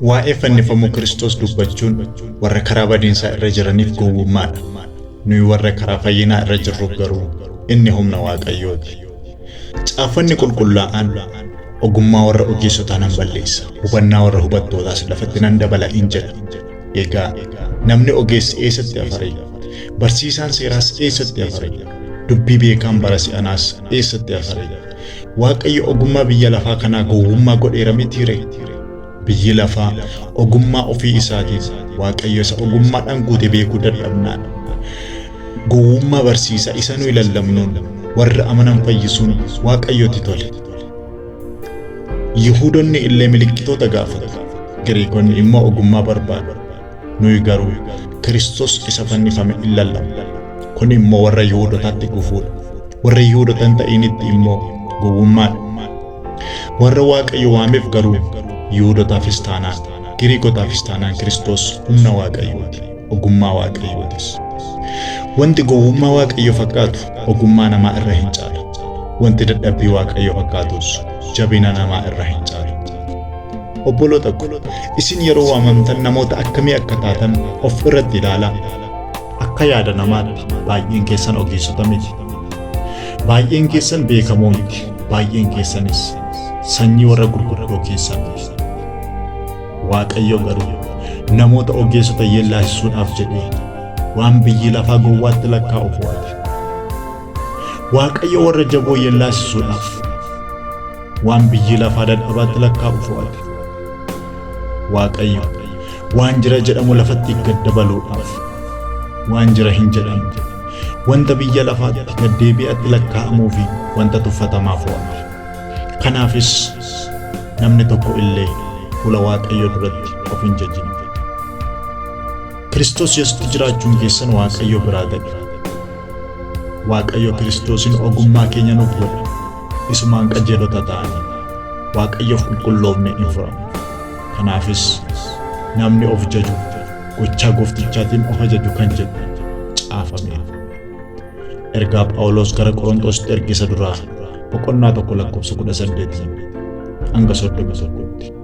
Waa'ee fannifamuu Kiristoos dubbachuun warra karaa badiinsaa irra jiraniif gowwummaadha. Nuyi warra karaa fayyinaa irra jirru garuu inni humna Waaqayyooti. Caafanni qulqullaa'aan ogummaa warra ogeessotaa nan balleessa, hubannaa warra hubattootaas lafatti nan dabala in jedha. Egaa namni ogeessi eessatti afare? Barsiisaan seeraas eessatti afare? Dubbii beekaan bara si'anaas eessatti afare? Waaqayyo ogummaa biyya lafaa kanaa gowwummaa godheera mitiire? Biyyi lafaa ogummaa ofii isaatiin Waaqayyo isa ogummaadhaan guute beekuu dadhabnaan gowwummaa barsiisa isa nuyi lallabnuun warra amanan fayyisuun Waaqayyotti tole. Yihuudoonni illee milikkitoota gaafatu, Giriikonni immoo ogummaa barbaadu. Nuyi garuu Kiristoos isa fannifame in lallabna. Kun immoo warra Yihuudotaatti gufuudha. Warra Yihuudota hin ta'initti immoo gowwummaadha. Warra Waaqayyo waameef garuu Yihuudotaafis taanaan, Giriikotaafis taanaan Kiristoos humna Waaqayyooti, ogummaa Waaqayyootis. Wanti gowwummaa Waaqayyo fakkaatu ogummaa namaa irra hin caalu. Wanti dadhabbii Waaqayyo fakkaatus jabina namaa irra hin caalu. Obboloota ko, isin yeroo waamamtan namoota akkamii akka taatan of irratti ilaalaa. Akka yaada namaatti baay'een keessan ogeessota miti. Baay'een keessan beekamoo miti. Baay'een keessanis sanyii warra gurguddoo keessaa miti. Waaqayyo garuu namoota ogeessota yeellaasisuudhaaf jedhee waan biyyi lafaa gowwaatti lakkaa'u fo'ate. Waaqayyo warra jaboo yeellaasisuudhaaf waan biyyi lafaa dadhabaatti lakkaa'u fo'ate. Waaqayyo waan jira jedhamu lafatti gad dabaluudhaaf waan jira hin jedhamne wanta biyya lafaatti gad deebi'atti lakkaa'amuu fi wanta tuffatamaa fo'ate. Kanaafis namni tokko illee fuula Waaqayyo duratti of hin jajjin. Kiristoos Yesuus jiraachuun keessan Waaqayyo biraa ta'e. Waaqayyo Kiristoosin ogummaa keenya nuuf godhe. Isumaan qajeelota ta'anii Waaqayyoof qulqulloofne hin furamu. Kanaafis namni of jaju gochaa gooftichaatiin of ajaju kan jedhu caafame. Ergaa Phaawulos gara Qorontositti ergisa duraa boqonnaa 1:18 hanga 31.